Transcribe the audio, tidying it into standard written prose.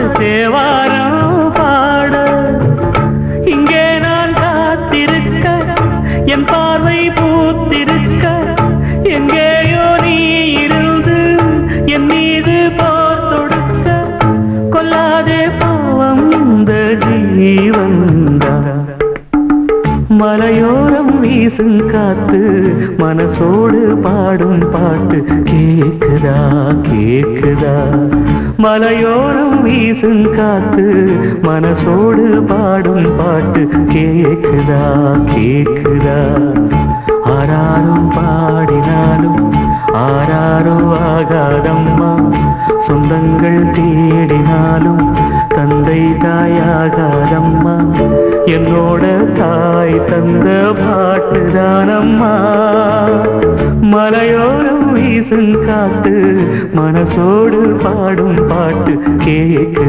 அது தேவாரம் பாட இங்கே நான் காத்திருக்க என் பார்வை பூத்திருக்க எங்கேயோ நீ இருந்து என் மீது போர் தொடுக்க கொல்லாதே பாவம் இந்த ஜீவன்தான் மலையோரம் வீசும் காத்து மனசோடு பாடும் பாட்டு கேக்குதா கேக்குதா மலையோரம் வீசும் காத்து மனசோடு பாடும் பாட்டு கேக்குதா கேக்குதா ஆராரும் பாடினாலும் ஆராரோ ஆகாதம்மா சொந்தங்கள் தேடினாலும் தந்தை தாயாகாதம்மா என்னோட தாய் தந்த பாட்டுதானம்மா மலையோரம் வீசும் காத்து மனசோடு பாடும் பாட்டு கேக்கு